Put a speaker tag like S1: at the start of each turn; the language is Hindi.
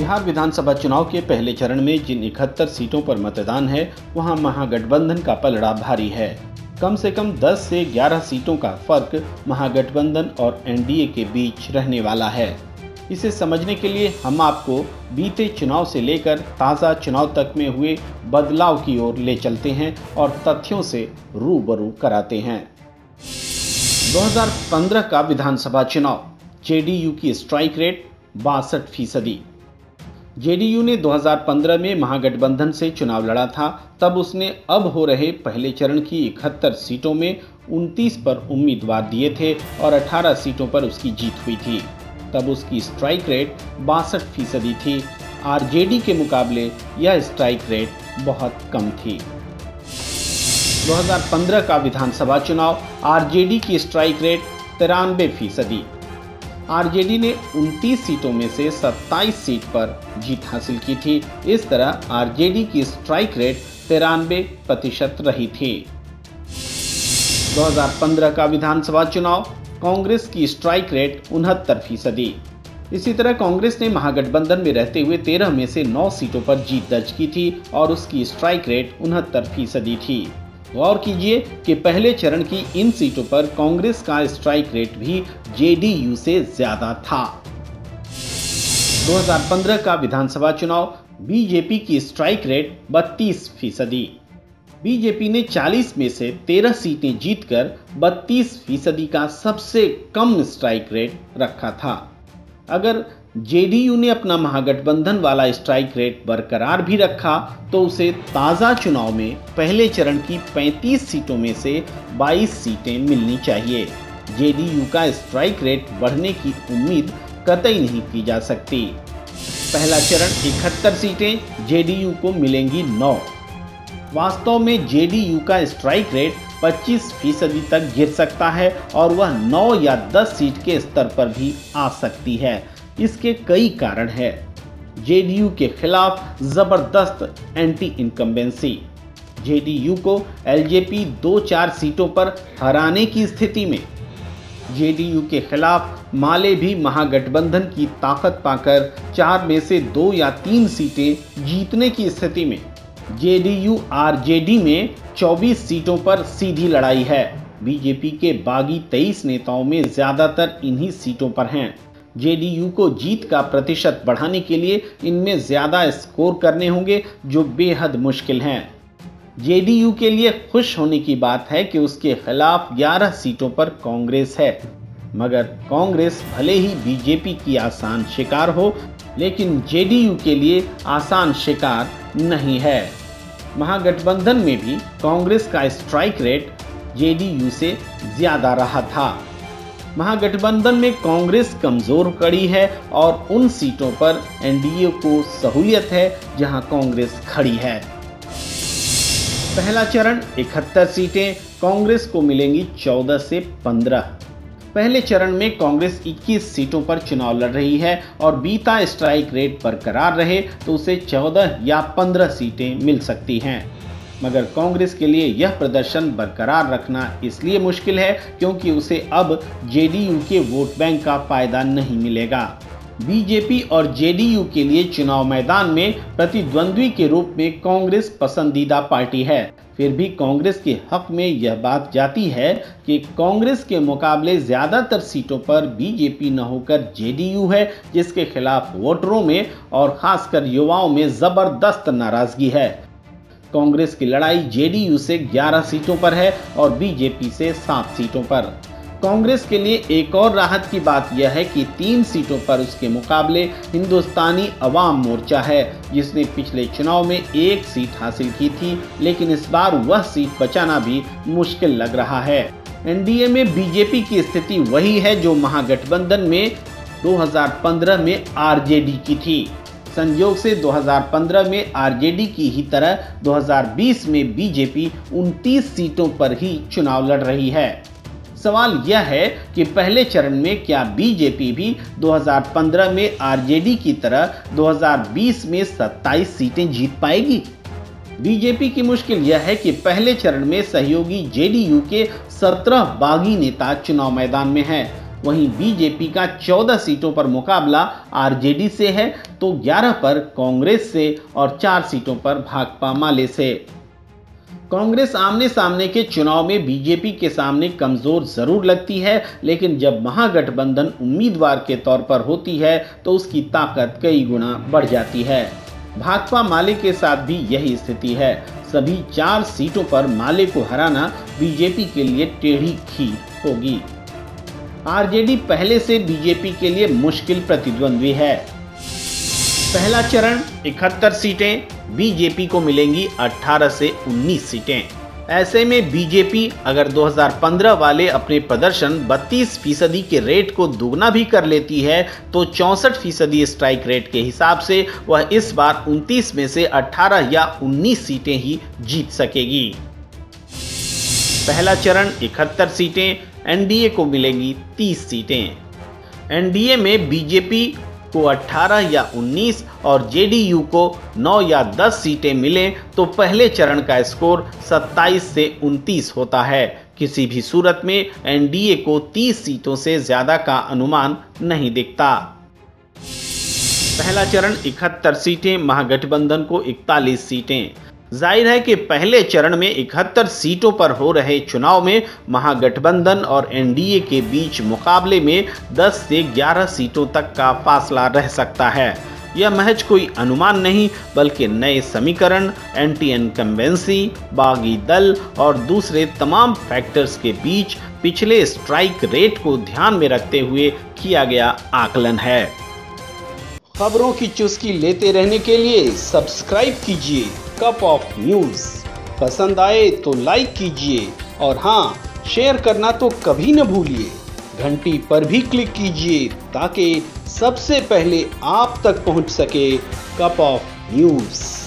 S1: बिहार विधानसभा चुनाव के पहले चरण में जिन 71 सीटों पर मतदान है, वहां महागठबंधन का पलड़ा भारी है। कम से कम 10 से 11 सीटों का फर्क महागठबंधन और एनडीए के बीच रहने वाला है। इसे समझने के लिए हम आपको बीते चुनाव से लेकर ताज़ा चुनाव तक में हुए बदलाव की ओर ले चलते हैं और तथ्यों से रूबरू कराते हैं। 2015 का विधानसभा चुनाव, जेडीयू की स्ट्राइक रेट 62%। जेडीयू ने 2015 में महागठबंधन से चुनाव लड़ा था। तब उसने अब हो रहे पहले चरण की 71 सीटों में 29 पर उम्मीदवार दिए थे और 18 सीटों पर उसकी जीत हुई थी। तब उसकी स्ट्राइक रेट 62% थी। आरजेडी के मुकाबले यह स्ट्राइक रेट बहुत कम थी। 2015 का विधानसभा चुनाव, आरजेडी की स्ट्राइक रेट 93%। आरजेडी ने 29 सीटों में से 27 सीट पर जीत हासिल की थी। इस तरह आरजेडी की स्ट्राइक रेट 93% रही थी। 2015 का विधानसभा चुनाव, कांग्रेस की स्ट्राइक रेट 69%। इसी तरह कांग्रेस ने महागठबंधन में रहते हुए 13 में से 9 सीटों पर जीत दर्ज की थी और उसकी स्ट्राइक रेट 69% थी। गौर कीजिए कि पहले चरण की इन सीटों पर कांग्रेस का स्ट्राइक रेट भी जेडीयू से ज्यादा था। 2015 का विधानसभा चुनाव, बीजेपी की स्ट्राइक रेट 32%। बीजेपी ने 40 में से 13 सीटें जीतकर 32% का सबसे कम स्ट्राइक रेट रखा था। अगर जेडीयू ने अपना महागठबंधन वाला स्ट्राइक रेट बरकरार भी रखा तो उसे ताज़ा चुनाव में पहले चरण की 35 सीटों में से 22 सीटें मिलनी चाहिए। जेडीयू का स्ट्राइक रेट बढ़ने की उम्मीद कतई नहीं की जा सकती। पहला चरण 71 सीटें, जेडीयू को मिलेंगी 9। वास्तव में जेडीयू का स्ट्राइक रेट 25% तक गिर सकता है और वह 9 या 10 सीट के स्तर पर भी आ सकती है। इसके कई कारण हैं। जेडीयू के खिलाफ जबरदस्त एंटी इनकम्बेंसी। जेडीयू को एलजेपी 2-4 सीटों पर हराने की स्थिति में, जेडीयू के खिलाफ माले भी महागठबंधन की ताकत पाकर 4 में से 2 या 3 सीटें जीतने की स्थिति में, जेडीयू आरजेडी में 24 सीटों पर सीधी लड़ाई है। बीजेपी के बागी 23 नेताओं में ज्यादातर इन्हीं सीटों पर हैं। जेडीयू को जीत का प्रतिशत बढ़ाने के लिए इनमें ज्यादा स्कोर करने होंगे, जो बेहद मुश्किल हैं। जेडीयू के लिए खुश होने की बात है कि उसके खिलाफ 11 सीटों पर कांग्रेस है। मगर कांग्रेस भले ही बीजेपी की आसान शिकार हो, लेकिन जेडीयू के लिए आसान शिकार नहीं है। महागठबंधन में भी कांग्रेस का स्ट्राइक रेट जेडीयू से ज्यादा रहा था। महागठबंधन में कांग्रेस कमजोर कड़ी है और उन सीटों पर एनडीए को सहूलियत है जहां कांग्रेस खड़ी है। पहला चरण 71 सीटें, कांग्रेस को मिलेंगी 14 से 15। पहले चरण में कांग्रेस 21 सीटों पर चुनाव लड़ रही है और बीता स्ट्राइक रेट बरकरार रहे तो उसे 14 या 15 सीटें मिल सकती हैं। मगर कांग्रेस के लिए यह प्रदर्शन बरकरार रखना इसलिए मुश्किल है क्योंकि उसे अब जेडीयू के वोट बैंक का फायदा नहीं मिलेगा। बीजेपी और जेडीयू के लिए चुनाव मैदान में प्रतिद्वंद्वी के रूप में कांग्रेस पसंदीदा पार्टी है। फिर भी कांग्रेस के हक में यह बात जाती है कि कांग्रेस के मुकाबले ज्यादातर सीटों पर बीजेपी न होकर जेडीयू है, जिसके खिलाफ वोटरों में और खासकर युवाओं में जबरदस्त नाराजगी है। कांग्रेस की लड़ाई जेडीयू से 11 सीटों पर है और बीजेपी से 7 सीटों पर। कांग्रेस के लिए एक और राहत की बात यह है कि 3 सीटों पर उसके मुकाबले हिंदुस्तानी अवाम मोर्चा है, जिसने पिछले चुनाव में 1 सीट हासिल की थी, लेकिन इस बार वह सीट बचाना भी मुश्किल लग रहा है। एनडीए में बीजेपी की स्थिति वही है जो महागठबंधन में 2015 में आरजेडी की थी। संयोग से 2015 में आरजेडी की ही तरह 2020 में बीजेपी 29 सीटों पर ही चुनाव लड़ रही है। सवाल यह है कि पहले चरण में क्या बीजेपी भी 2015 में आरजेडी की तरह 2020 में 27 सीटें जीत पाएगी? बीजेपी की मुश्किल यह है कि पहले चरण में सहयोगी जेडीयू के 17 बागी नेता चुनाव मैदान में हैं। वहीं बीजेपी का 14 सीटों पर मुकाबला आरजेडी से है तो 11 पर कांग्रेस से और 4 सीटों पर भाकपा माले से। कांग्रेस आमने सामने के चुनाव में बीजेपी के सामने कमजोर जरूर लगती है, लेकिन जब महागठबंधन उम्मीदवार के तौर पर होती है तो उसकी ताकत कई गुना बढ़ जाती है। भाकपा माले के साथ भी यही स्थिति है। सभी 4 सीटों पर माले को हराना बीजेपी के लिए टेढ़ी खीर होगी। आरजेडी पहले से बीजेपी के लिए मुश्किल प्रतिद्वंद्वी है। पहला चरण 71 सीटें, बीजेपी को मिलेंगी 18 से 19 सीटें। ऐसे में बीजेपी अगर 2015 वाले अपने प्रदर्शन 32% के रेट को दुगना भी कर लेती है तो 64% स्ट्राइक रेट के हिसाब से वह इस बार 29 में से 18 या 19 सीटें ही जीत सकेगी। पहला चरण 71 सीटें, एनडीए को मिलेंगी 30 सीटें। एनडीए में बीजेपी को 18 या 19 और जेडीयू को 9 या 10 सीटें मिलें तो पहले चरण का स्कोर 27 से 29 होता है। किसी भी सूरत में एनडीए को 30 सीटों से ज्यादा का अनुमान नहीं दिखता। पहला चरण 71 सीटें, महागठबंधन को 41 सीटें। जाहिर है कि पहले चरण में 71 सीटों पर हो रहे चुनाव में महागठबंधन और एनडीए के बीच मुकाबले में 10 से 11 सीटों तक का फासला रह सकता है। यह महज कोई अनुमान नहीं बल्कि नए समीकरण, एंटी इनकम्बेंसी, बागी दल और दूसरे तमाम फैक्टर्स के बीच पिछले स्ट्राइक रेट को ध्यान में रखते हुए किया गया आकलन है। खबरों की चुस्की लेते रहने के लिए सब्सक्राइब कीजिए कप ऑफ न्यूज़। पसंद आए तो लाइक कीजिए और हाँ, शेयर करना तो कभी न भूलिए। घंटी पर भी क्लिक कीजिए ताकि सबसे पहले आप तक पहुंच सके कप ऑफ न्यूज़।